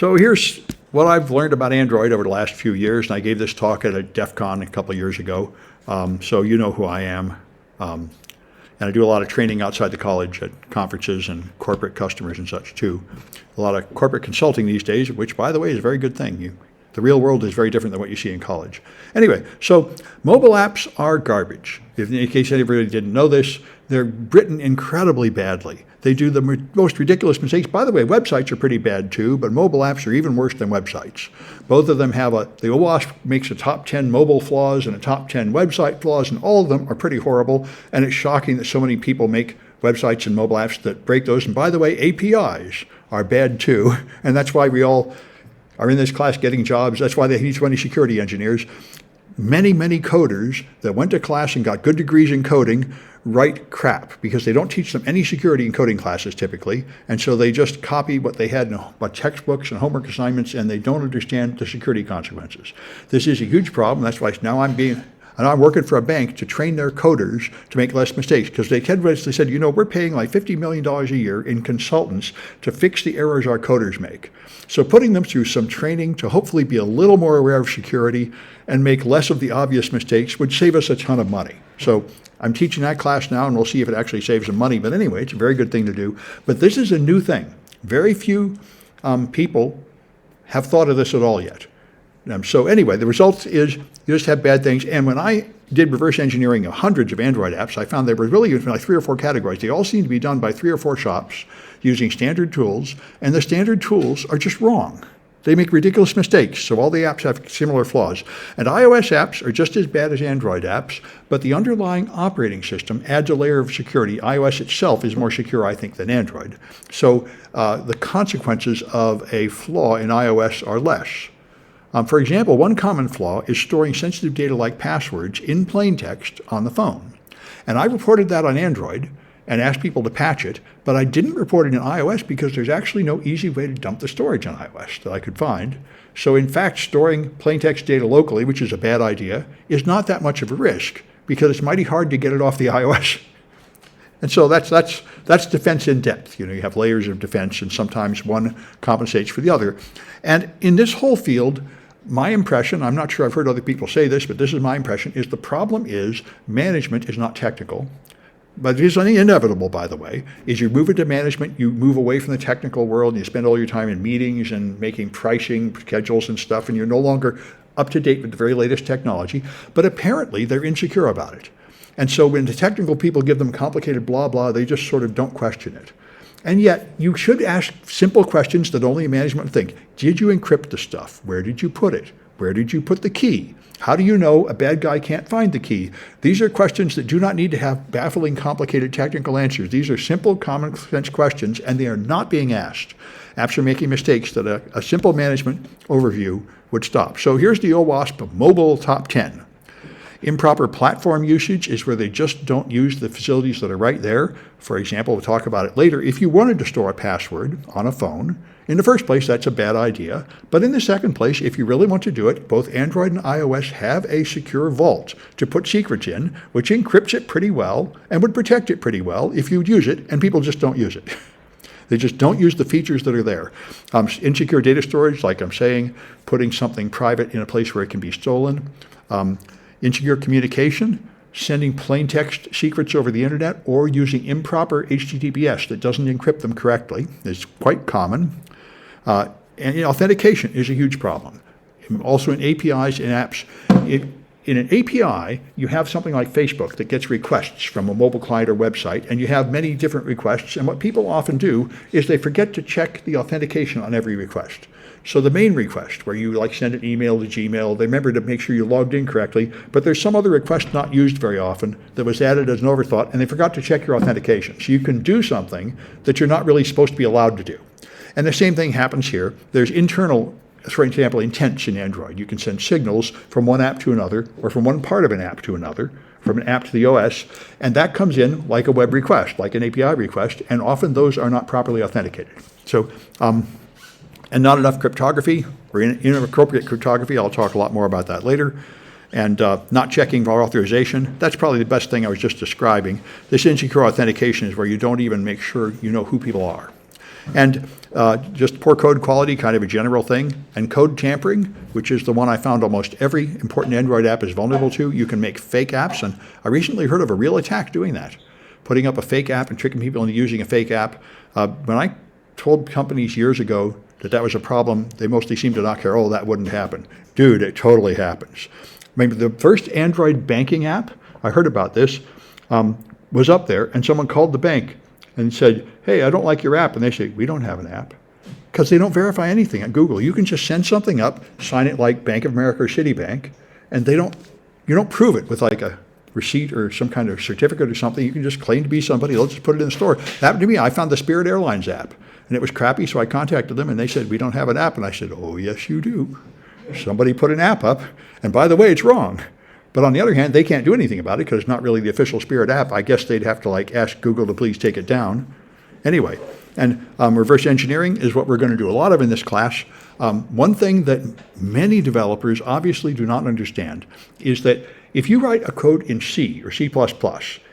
So here's what I've learned about Android over the last few years, and I gave this talk at a DEF CON a couple of years ago, so you know who I am. And I do a lot of training outside the college at conferences and corporate customers and such too. A lot of corporate consulting these days, which, by the way, is a very good thing. The real world is very different than what you see in college. Anyway, so mobile apps are garbage. In case anybody didn't know this, they're written incredibly badly. They do the most ridiculous mistakes. By the way, websites are pretty bad too, but mobile apps are even worse than websites. Both of them have the OWASP makes a top 10 mobile flaws and a top 10 website flaws, and all of them are pretty horrible. And it's shocking that so many people make websites and mobile apps that break those. And by the way, APIs are bad too. And that's why we all are in this class getting jobs. That's why they need so many security engineers. Many coders that went to class and got good degrees in coding write crap because they don't teach them any security in coding classes typically. And so they just copy what they had in textbooks and homework assignments, and they don't understand the security consequences. This is a huge problem. That's why now I'm working for a bank to train their coders to make less mistakes, because they said, we're paying like $50 million a year in consultants to fix the errors our coders make. So putting them through some training to hopefully be a little more aware of security and make less of the obvious mistakes would save us a ton of money. So I'm teaching that class now, and we'll see if it actually saves some money. But anyway, it's a very good thing to do. But this is a new thing. Very few people have thought of this at all yet. So anyway, the result is you just have bad things. And when I did reverse engineering of hundreds of Android apps, I found there were really like 3 or 4 categories. They all seem to be done by 3 or 4 shops using standard tools, and the standard tools are just wrong. They make ridiculous mistakes, so all the apps have similar flaws. And iOS apps are just as bad as Android apps, but the underlying operating system adds a layer of security. iOS itself is more secure, I think, than Android. So the consequences of a flaw in iOS are less. For example, one common flaw is storing sensitive data like passwords in plain text on the phone. And I reported that on Android and asked people to patch it, but I didn't report it in iOS because there's actually no easy way to dump the storage on iOS that I could find. So in fact, storing plain text data locally, which is a bad idea, is not that much of a risk because it's mighty hard to get it off the iOS. And so that's defense in depth. You have layers of defense, and sometimes one compensates for the other. And in this whole field, my impression, I'm not sure I've heard other people say this, but this is my impression, is the problem is management is not technical. But it is inevitable, by the way, is you move into management, you move away from the technical world, and you spend all your time in meetings and making pricing schedules and stuff, and you're no longer up to date with the very latest technology. But apparently they're insecure about it. And so when the technical people give them complicated blah, blah, they just sort of don't question it. And yet you should ask simple questions that only management would think. Did you encrypt the stuff? Where did you put it? Where did you put the key? How do you know a bad guy can't find the key? These are questions that do not need to have baffling, complicated technical answers. These are simple, common sense questions, and they are not being asked. Apps are making mistakes that a simple management overview would stop. So here's the OWASP mobile top 10. Improper platform usage is where they just don't use the facilities that are right there. For example, we'll talk about it later. If you wanted to store a password on a phone, in the first place, that's a bad idea. But in the second place, if you really want to do it, both Android and iOS have a secure vault to put secrets in, which encrypts it pretty well and would protect it pretty well if you'd use it, and people just don't use it. They just don't use the features that are there. Insecure data storage, like I'm saying, putting something private in a place where it can be stolen. Insecure communication, sending plain text secrets over the internet, or using improper HTTPS that doesn't encrypt them correctly is quite common. And authentication is a huge problem. Also in APIs and apps. In an API, you have something like Facebook that gets requests from a mobile client or website, and you have many different requests. And what people often do is they forget to check the authentication on every request. So the main request, where you send an email to Gmail, they remember to make sure you logged in correctly, but there's some other request not used very often that was added as an overthought, and they forgot to check your authentication. So you can do something that you're not really supposed to be allowed to do. And the same thing happens here. There's internal, for example, intents in Android. You can send signals from one app to another, or from one part of an app to another, from an app to the OS, and that comes in like a web request, like an API request, and often those are not properly authenticated. So, and not enough cryptography, or inappropriate cryptography. I'll talk a lot more about that later. And not checking for authorization. That's probably the best thing I was just describing. This insecure authentication is where you don't even make sure you know who people are. And just poor code quality, kind of a general thing. And code tampering, which is the one I found almost every important Android app is vulnerable to. You can make fake apps, and I recently heard of a real attack doing that, putting up a fake app and tricking people into using a fake app. When I told companies years ago that was a problem, they mostly seemed to not care. Oh, that wouldn't happen. Dude, it totally happens. Maybe the first Android banking app, I heard about this, was up there, and someone called the bank and said, hey, I don't like your app. And they say, we don't have an app. Because they don't verify anything at Google. You can just send something up, sign it like Bank of America or Citibank, and you don't prove it with like a receipt or some kind of certificate or something. You can just claim to be somebody. They'll just put it in the store. That happened to me. I found the Spirit Airlines app, and it was crappy, so I contacted them, and they said, we don't have an app. And I said, oh, yes, you do. Somebody put an app up, and by the way, it's wrong. But on the other hand, they can't do anything about it because it's not really the official Spirit app. I guess they'd have to like ask Google to please take it down. Anyway, and reverse engineering is what we're going to do a lot of in this class. One thing that many developers obviously do not understand is that if you write a code in C or C++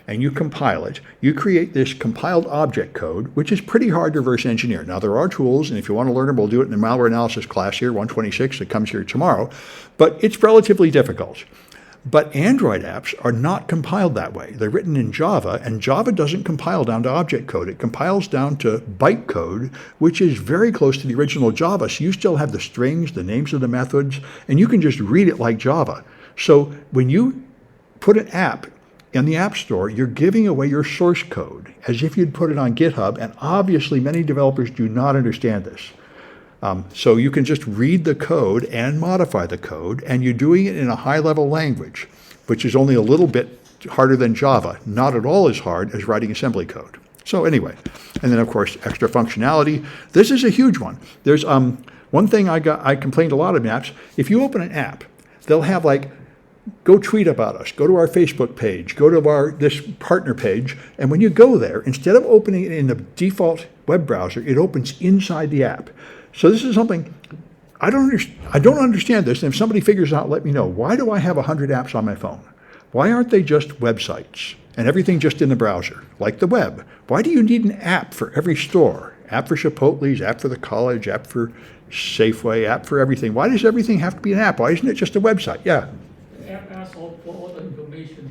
and you compile it, you create this compiled object code, which is pretty hard to reverse engineer. Now, there are tools, and if you want to learn them, we'll do it in the malware analysis class here, 126, that comes here tomorrow, but it's relatively difficult. But Android apps are not compiled that way. They're written in Java, and Java doesn't compile down to object code. It compiles down to bytecode, which is very close to the original Java. So you still have the strings, the names of the methods, and you can just read it like Java. So when you put an app in the App Store, you're giving away your source code as if you'd put it on GitHub, and obviously many developers do not understand this. So you can just read the code and modify the code, and you're doing it in a high-level language, which is only a little bit harder than Java, not at all as hard as writing assembly code. So anyway, and then of course, extra functionality. This is a huge one. There's one thing I complained a lot of apps. If you open an app, they'll have like, go tweet about us, go to our Facebook page, go to this partner page, and when you go there, instead of opening it in the default web browser, it opens inside the app. So this is something, I don't understand this, and if somebody figures out, let me know. Why do I have 100 apps on my phone? Why aren't they just websites and everything just in the browser, like the web? Why do you need an app for every store? App for Chipotle's, app for the college, app for Safeway, app for everything. Why does everything have to be an app? Why isn't it just a website? Yeah. The app asks for all the information.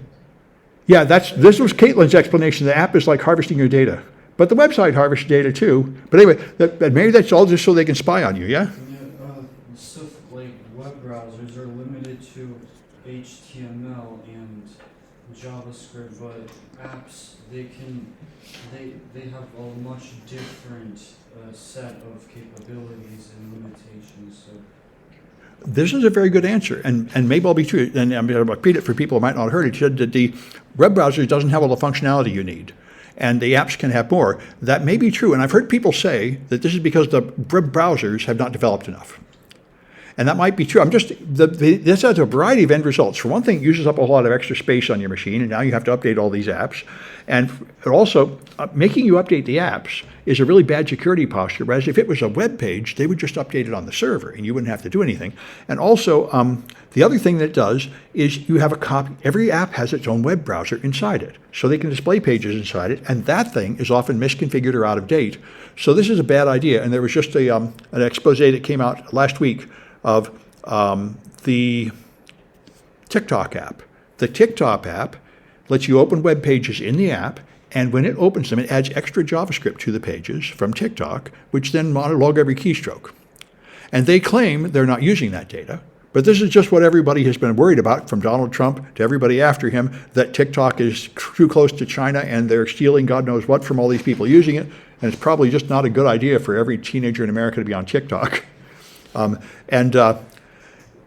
Yeah, this was Caitlin's explanation. The app is like harvesting your data. But the website harvests data too. But anyway, maybe that's all just so they can spy on you, yeah? Stuff like web browsers are limited to HTML and JavaScript, but apps, they have a much different set of capabilities and limitations. So This is a very good answer, and maybe I'll be true, and I'm going to repeat it for people who might not have heard it. He said that the web browser doesn't have all the functionality you need, and the apps can have more. That may be true, and I've heard people say that this is because the web browsers have not developed enough. And that might be true. This has a variety of end results. For one thing, it uses up a lot of extra space on your machine, and now you have to update all these apps. And also, making you update the apps is a really bad security posture, whereas if it was a web page, they would just update it on the server, and you wouldn't have to do anything. And also, the other thing that it does is you have a copy. Every app has its own web browser inside it, so they can display pages inside it, and that thing is often misconfigured or out of date. So this is a bad idea, and there was just an expose that came out last week of the TikTok app. The TikTok app lets you open web pages in the app, and when it opens them, it adds extra JavaScript to the pages from TikTok, which then log every keystroke. And they claim they're not using that data, but this is just what everybody has been worried about, from Donald Trump to everybody after him, that TikTok is too close to China and they're stealing God knows what from all these people using it, and it's probably just not a good idea for every teenager in America to be on TikTok.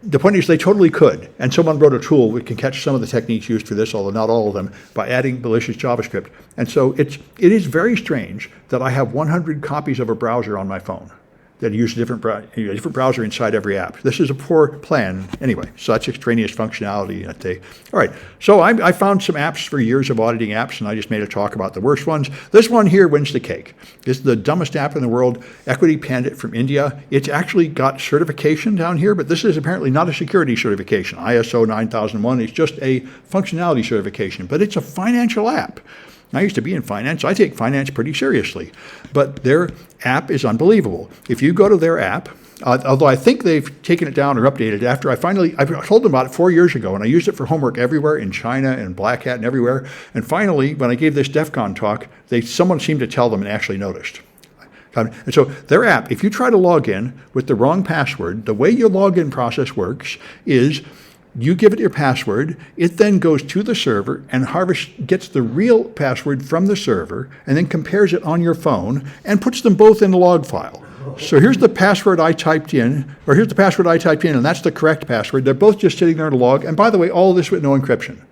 The point is they totally could, and someone wrote a tool that can catch some of the techniques used for this, although not all of them, by adding malicious JavaScript. And so it is very strange that I have 100 copies of a browser on my phone that use a different browser inside every app. This is a poor plan. Anyway, so that's extraneous functionality that all right, so I found some apps for years of auditing apps, and I just made a talk about the worst ones. This one here wins the cake. This is the dumbest app in the world, Equity Pandit from India. It's actually got certification down here, but this is apparently not a security certification, ISO 9001. It's just a functionality certification, but it's a financial app. I used to be in finance. I take finance pretty seriously. But their app is unbelievable. If you go to their app, although I think they've taken it down or updated it after I told them about it 4 years ago, and I used it for homework everywhere in China and Black Hat and everywhere. And finally, when I gave this DEF CON talk, someone seemed to tell them and actually noticed. And so their app, if you try to log in with the wrong password, the way your login process works is you give it your password, it then goes to the server and gets the real password from the server and then compares it on your phone and puts them both in the log file. So here's the password I typed in, and that's the correct password. They're both just sitting there in a log. And by the way, all of this with no encryption.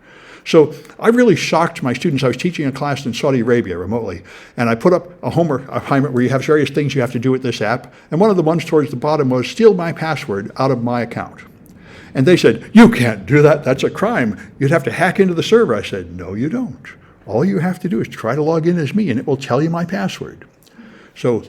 So I really shocked my students. I was teaching a class in Saudi Arabia remotely, and I put up a homework assignment where you have various things you have to do with this app. And one of the ones towards the bottom was steal my password out of my account. And they said, you can't do that. That's a crime. You'd have to hack into the server. I said, no, you don't. All you have to do is try to log in as me, and it will tell you my password. So,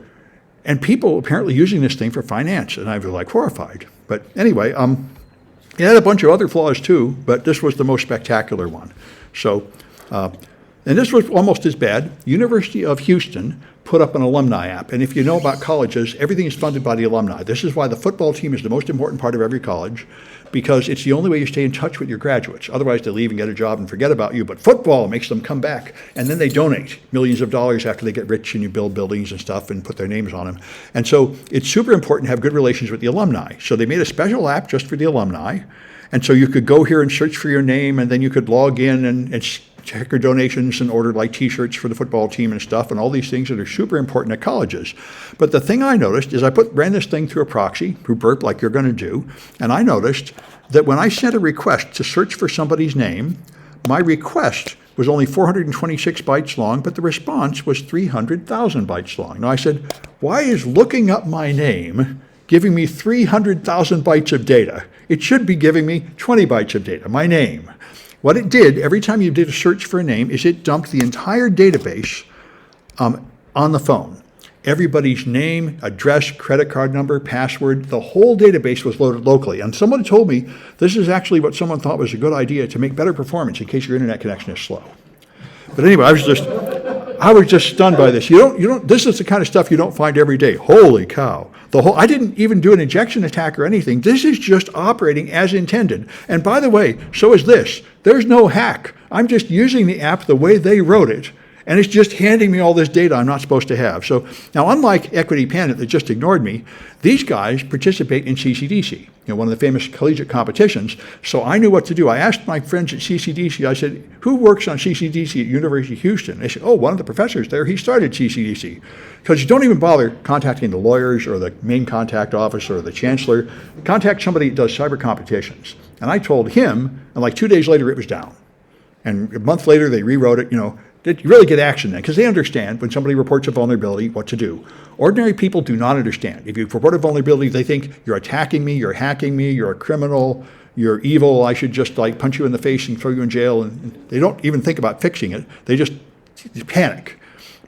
and people apparently using this thing for finance, and I was like horrified. But anyway, it had a bunch of other flaws too, but this was the most spectacular one. So, and this was almost as bad. University of Houston put up an alumni app. And if you know about colleges, everything is funded by the alumni. This is why the football team is the most important part of every college, because it's the only way you stay in touch with your graduates. Otherwise, they leave and get a job and forget about you. But football makes them come back. And then they donate millions of dollars after they get rich and you build buildings and stuff and put their names on them. And so it's super important to have good relations with the alumni. So they made a special app just for the alumni. And so you could go here and search for your name, and then you could log in and check your donations and order like T-shirts for the football team and stuff, and all these things that are super important at colleges. But the thing I noticed is ran this thing through a proxy, through Burp, like you're going to do, and I noticed that when I sent a request to search for somebody's name, my request was only 426 bytes long, but the response was 300,000 bytes long. Now I said, why is looking up my name giving me 300,000 bytes of data? It should be giving me 20 bytes of data, my name. What it did, every time you did a search for a name, is it dumped the entire database on the phone. Everybody's name, address, credit card number, password, the whole database was loaded locally. And someone told me this is actually what someone thought was a good idea to make better performance in case your internet connection is slow. But anyway, I was just stunned by this. This is the kind of stuff you don't find every day. Holy cow. I didn't even do an injection attack or anything. This is just operating as intended. And by the way, so is this. There's no hack. I'm just using the app the way they wrote it, and it's just handing me all this data I'm not supposed to have. So now, unlike Equity Panic that just ignored me, these guys participate in CCDC, one of the famous collegiate competitions. So I knew what to do. I asked my friends at CCDC, I said, who works on CCDC at University of Houston? They said, oh, one of the professors there, he started CCDC. Because you don't even bother contacting the lawyers or the main contact officer or the chancellor. Contact somebody that does cyber competitions. And I told him, and like 2 days later, it was down. And a month later, they rewrote it, you really get action then, because they understand when somebody reports a vulnerability, what to do. Ordinary people do not understand. If you report a vulnerability, they think you're attacking me, you're hacking me, you're a criminal, you're evil, I should just like punch you in the face and throw you in jail. And they don't even think about fixing it. They just panic.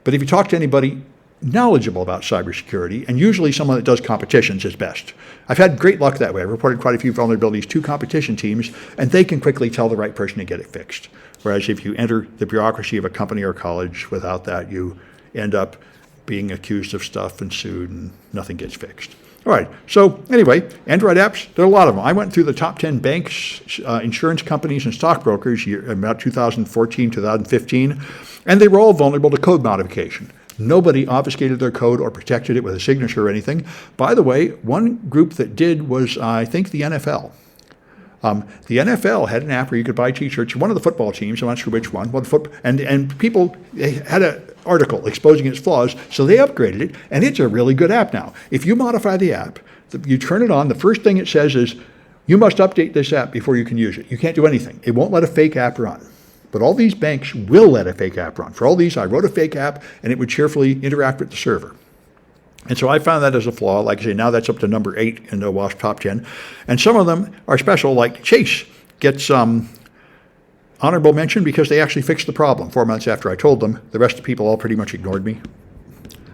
But if you talk to anybody knowledgeable about cybersecurity, and usually someone that does competitions is best. I've had great luck that way. I've reported quite a few vulnerabilities to competition teams, and they can quickly tell the right person to get it fixed. Whereas if you enter the bureaucracy of a company or college without that, you end up being accused of stuff and sued, and nothing gets fixed. All right, so anyway, Android apps, there are a lot of them. I went through the top 10 banks, insurance companies, and stockbrokers about 2014, 2015, and they were all vulnerable to code modification. Nobody obfuscated their code or protected it with a signature or anything. By the way, one group that did was, I think, the NFL. The NFL had an app where you could buy T-shirts. One of the football teams, I'm not sure which one, and people had an article exposing its flaws, so they upgraded it, and it's a really good app now. If you modify the app, you turn it on, the first thing it says is, you must update this app before you can use it. You can't do anything. It won't let a fake app run. But all these banks will let a fake app run. For all these, I wrote a fake app, and it would cheerfully interact with the server. And so I found that as a flaw. Like I say, now that's up to number 8 in the WASP top 10. And some of them are special, like Chase gets honorable mention because they actually fixed the problem 4 months after I told them. The rest of the people all pretty much ignored me.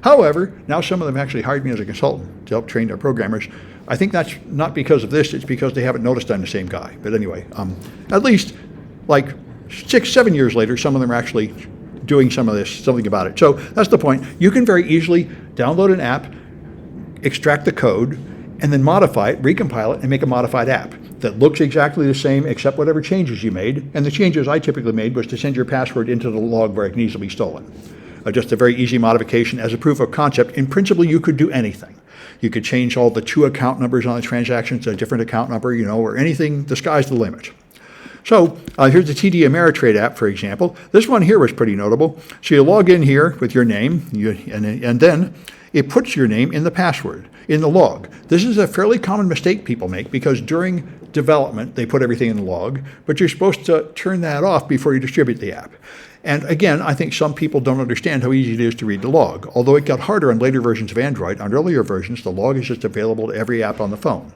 However, now some of them actually hired me as a consultant to help train their programmers. I think that's not because of this. It's because they haven't noticed I'm the same guy. But anyway, at least like 6-7 years later, some of them are actually doing something about it. So that's the point. You can very easily download an app, extract the code, and then modify it, recompile it, and make a modified app that looks exactly the same except whatever changes you made. And the changes I typically made was to send your password into the log where it can easily be stolen. Just a very easy modification as a proof of concept. In principle, you could do anything. You could change all the 2 account numbers on the transaction to a different account number, or anything. The sky's the limit. So here's the TD Ameritrade app, for example. This one here was pretty notable. So you log in here with your name, and then it puts your name in the password, in the log. This is a fairly common mistake people make because during development, they put everything in the log, but you're supposed to turn that off before you distribute the app. And again, I think some people don't understand how easy it is to read the log. Although it got harder on later versions of Android, on earlier versions, the log is just available to every app on the phone.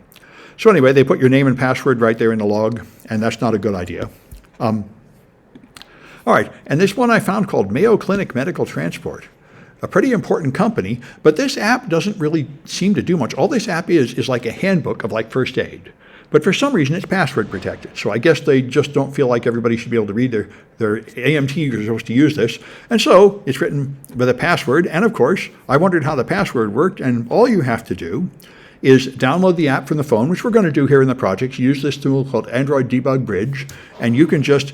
So anyway, they put your name and password right there in the log, and that's not a good idea. All right, and this one I found called Mayo Clinic Medical Transport. A pretty important company, but this app doesn't really seem to do much. All this app is like a handbook of like first aid. But for some reason, it's password protected. So I guess they just don't feel like everybody should be able to read their AMT are supposed to use this. And so it's written with a password. And of course, I wondered how the password worked. And all you have to do is download the app from the phone, which we're going to do here in the project. Use this tool called Android Debug Bridge. And you can just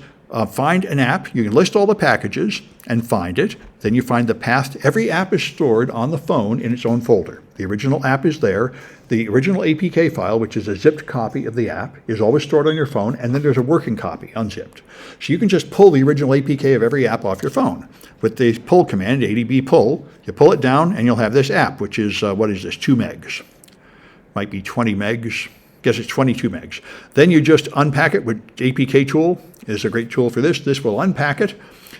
find an app. You can list all the packages and find it. Then you find the path. Every app is stored on the phone in its own folder. The original app is there. The original APK file, which is a zipped copy of the app, is always stored on your phone, and then there's a working copy, unzipped. So you can just pull the original APK of every app off your phone. With the pull command, ADB pull, you pull it down, and you'll have this app, which is, 2 megs. Might be 20 megs. Guess it's 22 megs. Then you just unpack it with APK tool. Is a great tool for this. This will unpack it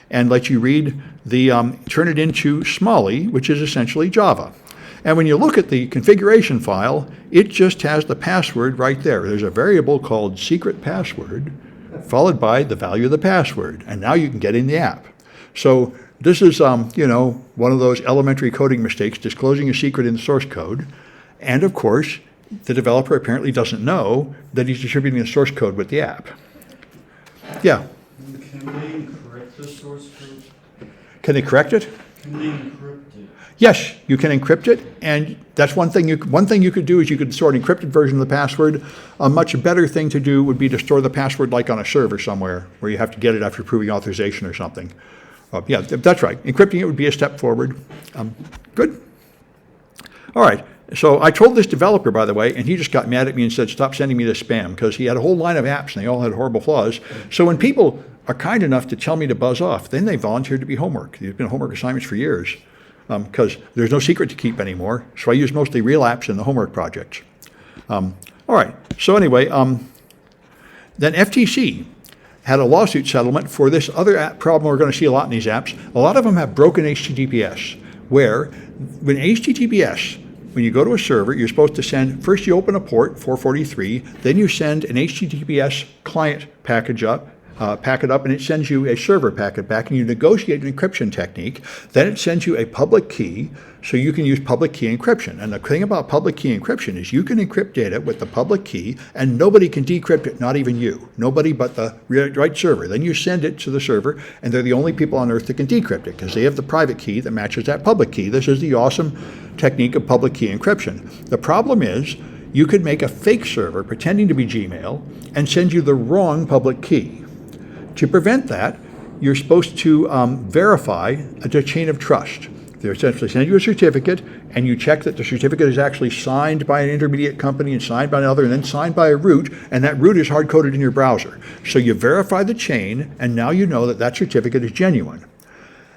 and let you read turn it into Smalley, which is essentially Java. And when you look at the configuration file, it just has the password right there. There's a variable called secret password, followed by the value of the password. And now you can get in the app. So this is, one of those elementary coding mistakes, disclosing a secret in the source code. And of course, the developer apparently doesn't know that he's distributing the source code with the app. Yeah. Can they encrypt the source code? Can they correct it? Can they encrypt it? Yes, you can encrypt it, and that's one thing you could do is you could store an encrypted version of the password. A much better thing to do would be to store the password like on a server somewhere where you have to get it after proving authorization or something. Yeah, that's right. Encrypting it would be a step forward. Good. All right. So I told this developer, by the way, and he just got mad at me and said, stop sending me this spam, because he had a whole line of apps and they all had horrible flaws. So when people are kind enough to tell me to buzz off, then they volunteer to be homework. There's been homework assignments for years because there's no secret to keep anymore. So I use mostly real apps in the homework projects. All right. So anyway, then FTC had a lawsuit settlement for this other app problem we're going to see a lot in these apps. A lot of them have broken HTTPS, where when HTTPS, when you go to a server, you're supposed to send, first you open a port, 443, then you send an HTTPS client packet up, and it sends you a server packet back, and you negotiate an encryption technique. Then it sends you a public key, so you can use public key encryption. And the thing about public key encryption is you can encrypt data with the public key, and nobody can decrypt it, not even you. Nobody but the right server. Then you send it to the server, and they're the only people on earth that can decrypt it, because they have the private key that matches that public key. This is the awesome technique of public key encryption. The problem is, you could make a fake server pretending to be Gmail and send you the wrong public key. To prevent that, you're supposed to verify a chain of trust. They essentially send you a certificate, and you check that the certificate is actually signed by an intermediate company and signed by another, and then signed by a root, and that root is hard-coded in your browser. So you verify the chain, and now you know that that certificate is genuine.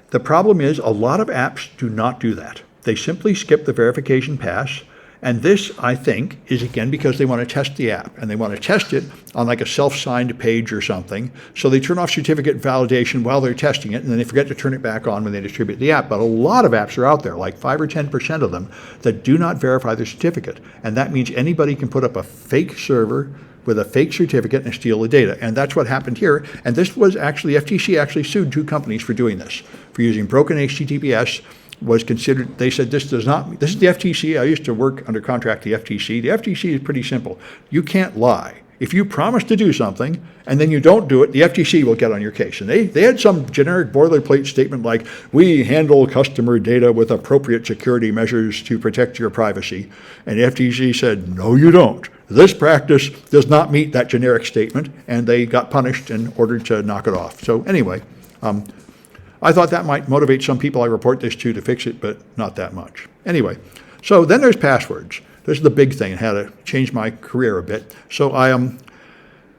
The problem is a lot of apps do not do that. They simply skip the verification pass. And this, I think, is again because they want to test the app, and they want to test it on like a self-signed page or something. So they turn off certificate validation while they're testing it, and then they forget to turn it back on when they distribute the app. But a lot of apps are out there, like 5 or 10% of them, that do not verify their certificate. And that means anybody can put up a fake server with a fake certificate and steal the data. And that's what happened here. And this was actually, FTC actually sued 2 companies for doing this, for using broken HTTPS. Was considered, they said this is the FTC. I used to work under contract the FTC. The FTC is pretty simple. You can't lie. if you promise to do something and then you don't do it, the FTC will get on your case. And they had some generic boilerplate statement like, we handle customer data with appropriate security measures to protect your privacy. And the FTC said, no, you don't. This practice does not meet that generic statement, and they got punished and ordered to knock it off. So anyway, I thought that might motivate some people I report this to fix it, but not that much. Anyway, so then there's passwords. This is the big thing, and how to change my career a bit. So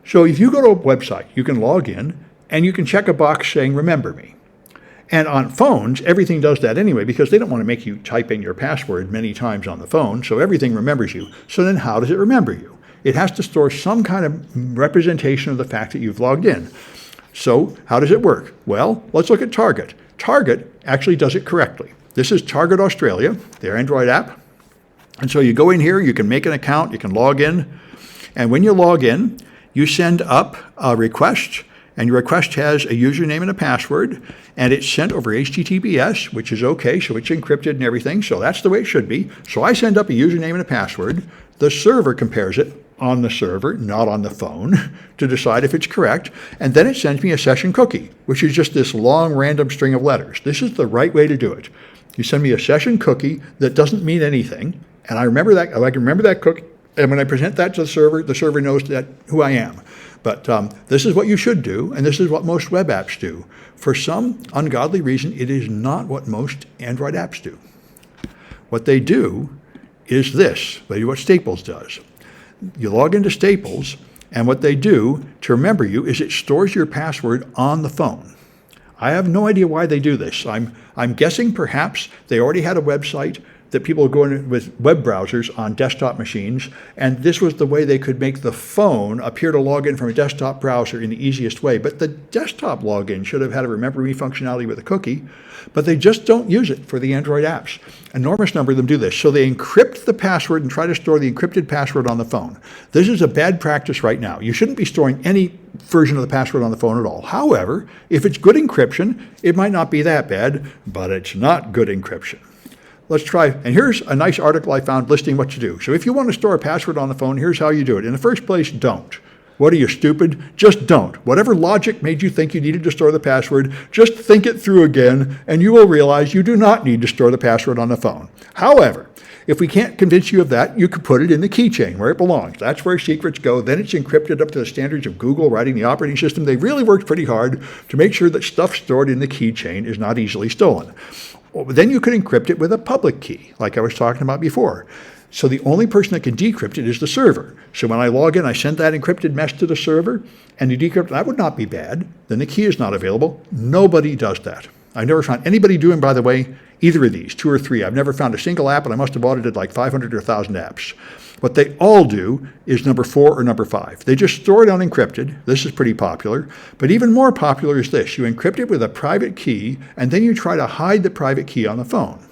so if you go to a website, you can log in, and you can check a box saying, remember me. And on phones, everything does that anyway, because they don't want to make you type in your password many times on the phone, so everything remembers you. So then how does it remember you? It has to store some kind of representation of the fact that you've logged in. So how does it work? Well, let's look at Target. Target actually does it correctly. This is Target Australia, their Android app. And so you go in here, you can make an account, you can log in. And when you log in, you send up a request, and your request has a username and a password, and it's sent over HTTPS, which is okay, so it's encrypted and everything, so that's the way it should be. So I send up a username and a password. The server compares it on the server, not on the phone, to decide if it's correct, and then it sends me a session cookie, which is just this long random string of letters. This is the right way to do it. You send me a session cookie that doesn't mean anything, and I can remember that cookie, and when I present that to the server knows that who I am. But this is what you should do, and this is what most web apps do. For some ungodly reason, it is not what most Android apps do. What they do is this, what Staples does. You log into Staples, and what they do to remember you is it stores your password on the phone. I have no idea why they do this. I'm guessing perhaps they already had a website that people go in with web browsers on desktop machines, and this was the way they could make the phone appear to log in from a desktop browser in the easiest way. But the desktop login should have had a remember me functionality with a cookie, but they just don't use it for the Android apps. An enormous number of them do this. So they encrypt the password and try to store the encrypted password on the phone. This is a bad practice right now. You shouldn't be storing any version of the password on the phone at all. However, if it's good encryption, it might not be that bad, but it's not good encryption. Let's try, and here's a nice article I found listing what to do. So if you want to store a password on the phone, here's how you do it. In the first place, don't. What are you, stupid? Just don't. Whatever logic made you think you needed to store the password, just think it through again, and you will realize you do not need to store the password on the phone. However, if we can't convince you of that, you could put it in the keychain where it belongs. That's where secrets go. Then it's encrypted up to the standards of Google writing the operating system. They really worked pretty hard to make sure that stuff stored in the keychain is not easily stolen. Well, then you could encrypt it with a public key, like I was talking about before. So the only person that can decrypt it is the server. So when I log in, I send that encrypted mess to the server, and you decrypt, that would not be bad. Then the key is not available. Nobody does that. I've never found anybody doing, by the way, either of these, 2 or 3. I've never found a single app, and I must have audited like 500 or 1,000 apps. What they all do is number 4 or number 5. They just store it unencrypted. This is pretty popular. But even more popular is this. You encrypt it with a private key, and then you try to hide the private key on the phone.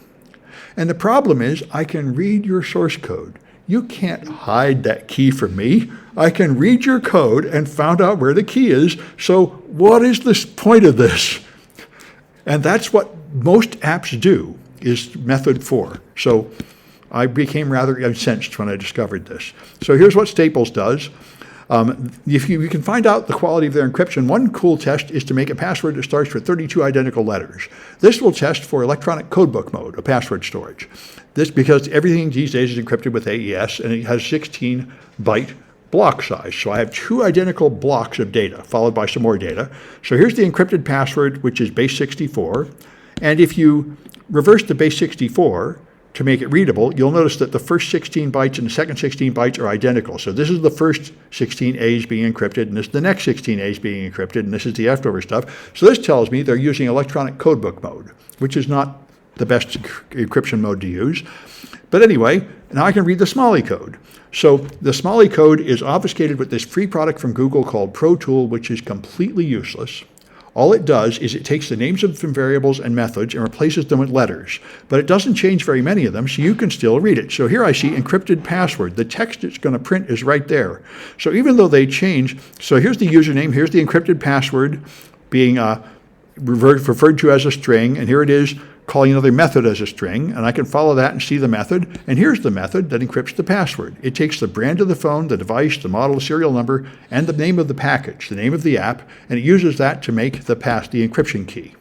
And the problem is, I can read your source code. You can't hide that key from me. I can read your code and found out where the key is. So what is the point of this? And that's what most apps do, is method 4. So I became rather incensed when I discovered this. So here's what Staples does. If you can find out the quality of their encryption, one cool test is to make a password that starts with 32 identical letters. This will test for electronic codebook mode of password storage. This because everything these days is encrypted with AES, and it has 16-byte block size. So I have 2 identical blocks of data, followed by some more data. So here's the encrypted password, which is base 64. And if you reverse the base 64, to make it readable, you'll notice that the first 16 bytes and the second 16 bytes are identical. So this is the first 16 A's being encrypted, and this is the next 16 A's being encrypted, and this is the leftover stuff. So this tells me they're using electronic codebook mode, which is not the best encryption mode to use. But anyway, now I can read the Smalley code. So the Smalley code is obfuscated with this free product from Google called Pro Tool, which is completely useless. All it does is it takes the names of some variables and methods and replaces them with letters. But it doesn't change very many of them, so you can still read it. So here I see encrypted password. The text it's going to print is right there. So even though they change, so here's the username, here's the encrypted password being referred to as a string, and here it is calling another method as a string, and I can follow that and see the method. And here's the method that encrypts the password. It takes the brand of the phone, the device, the model, the serial number, and the name of the package, the name of the app, and it uses that to make the encryption key.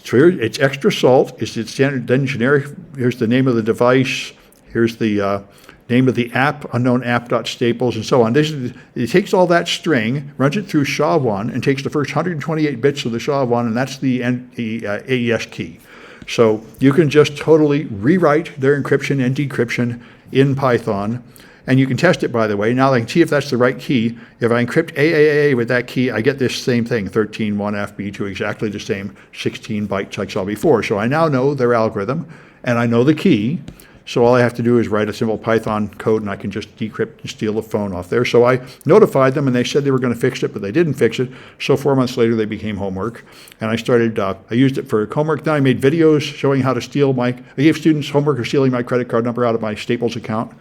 So here, it's extra salt. It's standard, then generic. Here's the name of the device. Here's the name of the app, unknown app.staples, and so on. It takes all that string, runs it through SHA-1, and takes the first 128 bits of the SHA-1, and that's the AES key. So you can just totally rewrite their encryption and decryption in Python. And you can test it, by the way. Now I can see if that's the right key. If I encrypt AAA with that key, I get this same thing, 13.1FB2, exactly the same 16 bytes like I saw before. So I now know their algorithm, and I know the key. So all I have to do is write a simple Python code, and I can just decrypt and steal the phone off there. So I notified them, and they said they were going to fix it, but they didn't fix it. So 4 months later, they became homework. And I used it for homework. Then I made videos showing how to steal I gave students homework of stealing my credit card number out of my Staples account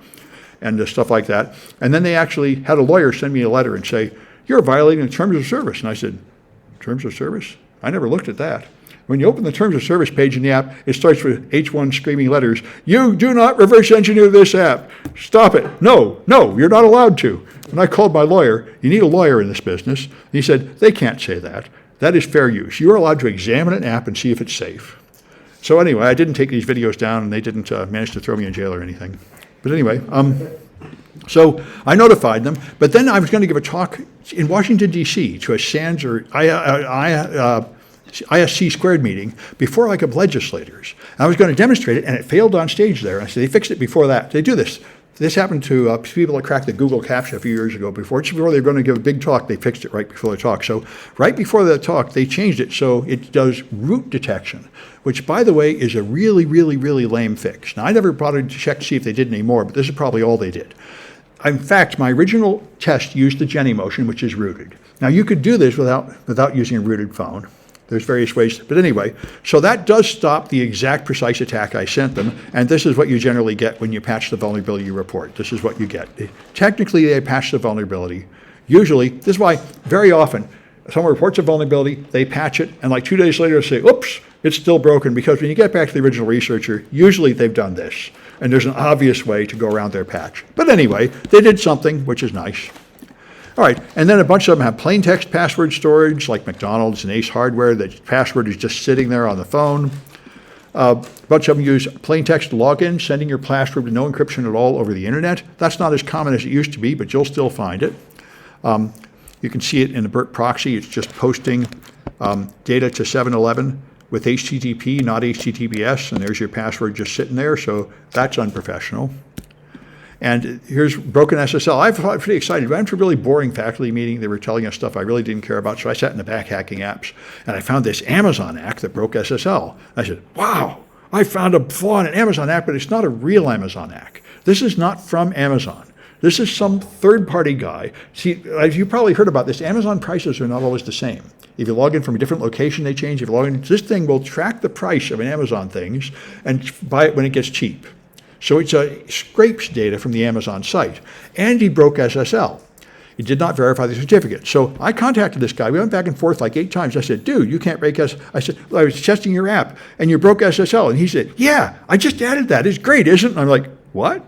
and stuff like that. And then they actually had a lawyer send me a letter and say, "You're violating the terms of service." And I said, "Terms of service? I never looked at that." When you open the terms of service page in the app, it starts with H1 screaming letters. "You do not reverse engineer this app. Stop it. No, you're not allowed to." And I called my lawyer. You need a lawyer in this business. And he said, "They can't say that. That is fair use. You are allowed to examine an app and see if it's safe." So anyway, I didn't take these videos down, and they didn't manage to throw me in jail or anything. But anyway, so I notified them, but then I was going to give a talk in Washington, D.C. to a SANS or ISC squared meeting before like of legislators. And I was going to demonstrate it, and it failed on stage there. I said, they fixed it before that. They do this. This happened to people that cracked the Google CAPTCHA a few years ago. Just before they were going to give a big talk, they fixed it right before the talk. So right before the talk, they changed it so it does root detection, which, by the way, is a really, really, really lame fix. Now, I never bothered to check to see if they did any more, but this is probably all they did. In fact, my original test used the Jenny motion, which is rooted. Now, you could do this without using a rooted phone. There's various ways, but anyway, so that does stop the exact precise attack I sent them, and this is what you generally get when you patch the vulnerability report. This is what you get. Technically, they patch the vulnerability. Usually, this is why very often someone reports a vulnerability, they patch it, and like 2 days later they say, "Oops, it's still broken," because when you get back to the original researcher, usually they've done this, and there's an obvious way to go around their patch. But anyway, they did something, which is nice. All right, and then a bunch of them have plain text password storage, like McDonald's and Ace Hardware. The password is just sitting there on the phone. A bunch of them use plain text login, sending your password with no encryption at all over the internet. That's not as common as it used to be, but you'll still find it. You can see it in the BERT proxy. It's just posting data to 7-Eleven with HTTP, not HTTPS, and there's your password just sitting there, so that's unprofessional. And here's broken SSL. I was pretty excited. I went to a really boring faculty meeting. They were telling us stuff I really didn't care about, so I sat in the back hacking apps, and I found this Amazon hack that broke SSL. I said, "Wow, I found a flaw in an Amazon hack, but it's not a real Amazon hack. This is not from Amazon. This is some third-party guy." See, as you probably heard about this, Amazon prices are not always the same. If you log in from a different location, they change. If you log in, this thing will track the price of an Amazon things and buy it when it gets cheap. So it scrapes data from the Amazon site. And he broke SSL. He did not verify the certificate. So I contacted this guy. We went back and forth like 8 times. I said, "Dude, you can't break SSL. I said, "I was testing your app, and you broke SSL." And he said, "Yeah, I just added that. It's great, isn't it?" And I'm like, "What?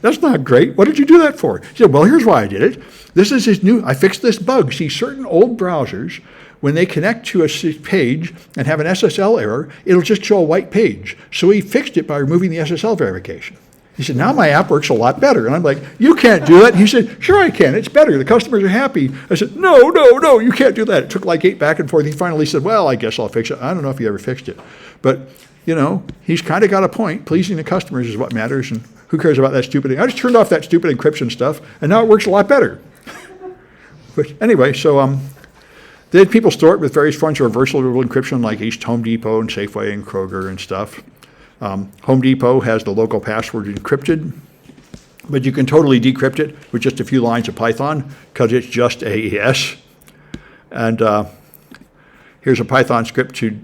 That's not great. What did you do that for?" He said, "Well, here's why I did it. This is his new, I fixed this bug. See, certain old browsers, when they connect to a page and have an SSL error, it'll just show a white page. So he fixed it by removing the SSL verification." He said, "Now my app works a lot better." And I'm like, "You can't do that." He said, "Sure I can. It's better. The customers are happy." I said, No, you can't do that." It took like 8 back and forth. He finally said, "Well, I guess I'll fix it." I don't know if he ever fixed it. But, he's kind of got a point. Pleasing the customers is what matters, and who cares about that stupid thing? I just turned off that stupid encryption stuff, and now it works a lot better. But anyway, so they had people store it with various forms of reversible encryption like East Home Depot and Safeway and Kroger and stuff. Home Depot has the local password encrypted, but you can totally decrypt it with just a few lines of Python because it's just AES. And here's a Python script to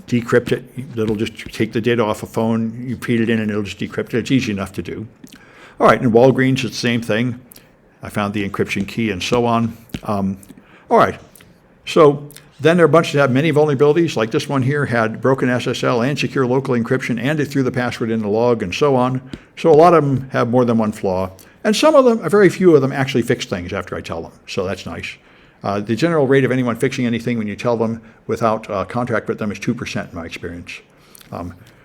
decrypt it. It'll just take the data off a phone, you feed it in, and it'll just decrypt it. It's easy enough to do. All right, in Walgreens, it's the same thing. I found the encryption key and so on. All right, so Then there are bunches that have many vulnerabilities, like this one here had broken SSL and secure local encryption, and it threw the password in the log, and so on. So a lot of them have more than one flaw. And some of them, a very few of them, actually fix things after I tell them. So that's nice. The general rate of anyone fixing anything when you tell them without contract with them is 2% in my experience.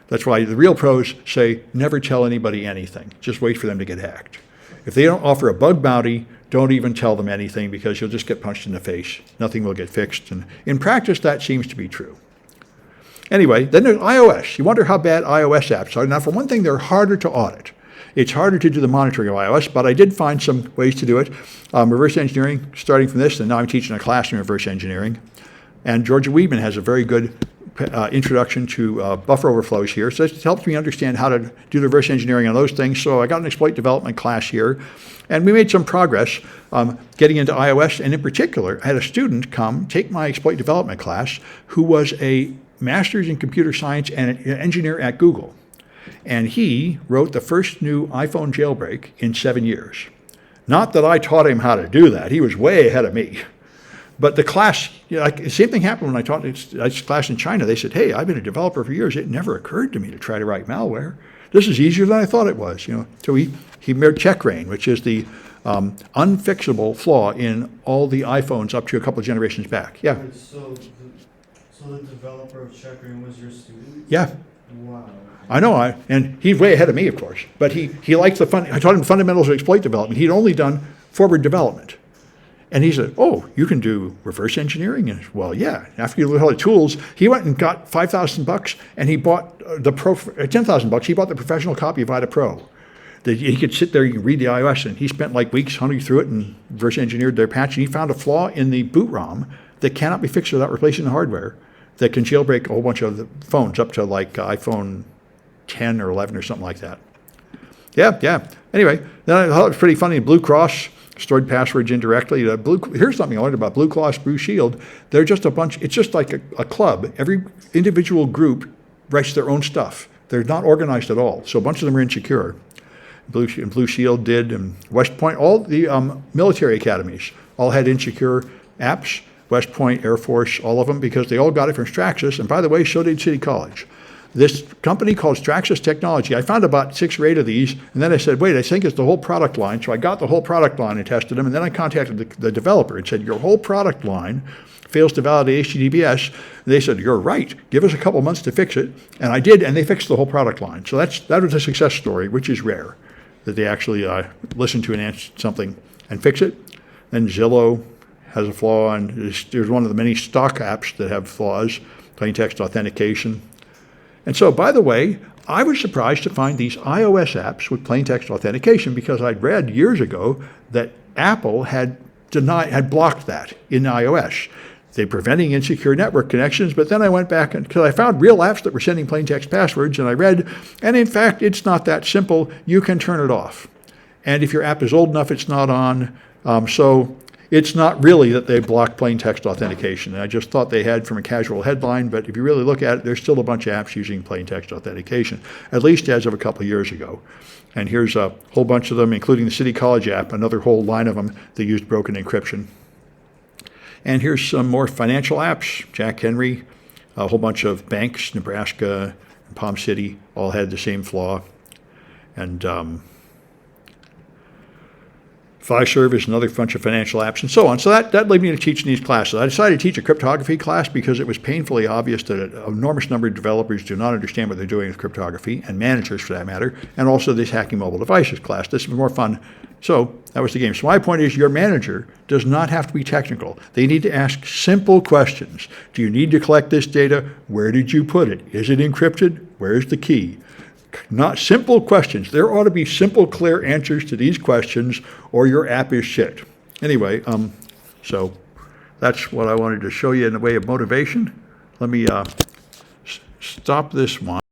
That's why the real pros say never tell anybody anything. Just wait for them to get hacked. If they don't offer a bug bounty, don't even tell them anything because you'll just get punched in the face. Nothing will get fixed. And in practice, that seems to be true. Anyway, then there's iOS. You wonder how bad iOS apps are. Now, for one thing, they're harder to audit. It's harder to do the monitoring of iOS, but I did find some ways to do it. Reverse engineering, starting from this, and now I'm teaching a class in reverse engineering. And Georgia Weedman has a very good introduction to buffer overflows here. So it helps me understand how to do the reverse engineering on those things. So I got an exploit development class here, and we made some progress getting into iOS. And in particular, I had a student come take my exploit development class who was a master's in computer science and an engineer at Google. And he wrote the first new iPhone jailbreak in 7 years. Not that I taught him how to do that. He was way ahead of me. But the class, the same thing happened when I taught this class in China. They said, hey, I've been a developer for years. It never occurred to me to try to write malware. This is easier than I thought it was. So he made checkrain, which is the unfixable flaw in all the iPhones up to a couple of generations back. Yeah. Wait, so the developer of checkrain was your student? Yeah. Wow. I know, and he's way ahead of me, of course. But he likes I taught him fundamentals of exploit development. He'd only done forward development. And he said, oh, you can do reverse engineering? And well, yeah. After you learn all the tools, he went and got $5,000 and he bought $10,000. He bought the professional copy of VITA Pro. He could sit there, you can read the iOS, and he spent like weeks hunting through it and reverse engineered their patch. And he found a flaw in the boot ROM that cannot be fixed without replacing the hardware that can jailbreak a whole bunch of the phones up to like iPhone 10 or 11 or something like that. Yeah. Anyway, then I thought it was pretty funny. Blue Cross stored passwords indirectly. Here's something I learned about Blue Cross Blue Shield. They're just a bunch, it's just like a club. Every individual group writes their own stuff. They're not organized at all. So a bunch of them are insecure. Blue Shield did, and West Point, all the military academies all had insecure apps. West Point, Air Force, all of them, because they all got it from Straxus. And by the way, so did City College. This company called Straxus Technology, I found about 6 or 8 of these, and then I said, wait, I think it's the whole product line. So I got the whole product line and tested them, and then I contacted the developer and said, your whole product line fails to validate HTTPS. And they said, you're right, give us a couple months to fix it. And I did, and they fixed the whole product line. So that was a success story, which is rare, that they actually listen to something and fix it. Then Zillow has a flaw, and there's one of the many stock apps that have flaws, plain text authentication. And so, by the way, I was surprised to find these iOS apps with plain text authentication because I'd read years ago that Apple had blocked that in iOS. They're preventing insecure network connections, but then I went back because I found real apps that were sending plain text passwords, and I read, and in fact, it's not that simple. You can turn it off. And if your app is old enough, it's not on. So it's not really that they blocked plain text authentication. I just thought they had from a casual headline, but if you really look at it, there's still a bunch of apps using plain text authentication, at least as of a couple of years ago. And here's a whole bunch of them, including the City College app, another whole line of them that used broken encryption. And here's some more financial apps. Jack Henry, a whole bunch of banks, Nebraska, and Palm City, all had the same flaw. And Fiserv is another bunch of financial apps, and so on. So that led me to teaching these classes. I decided to teach a cryptography class because it was painfully obvious that an enormous number of developers do not understand what they're doing with cryptography, and managers for that matter, and also this hacking mobile devices class. This was more fun. So that was the game. So my point is your manager does not have to be technical. They need to ask simple questions. Do you need to collect this data? Where did you put it? Is it encrypted? Where's the key? Not simple questions. There ought to be simple, clear answers to these questions, or your app is shit. Anyway, so that's what I wanted to show you in the way of motivation. Let me stop this one.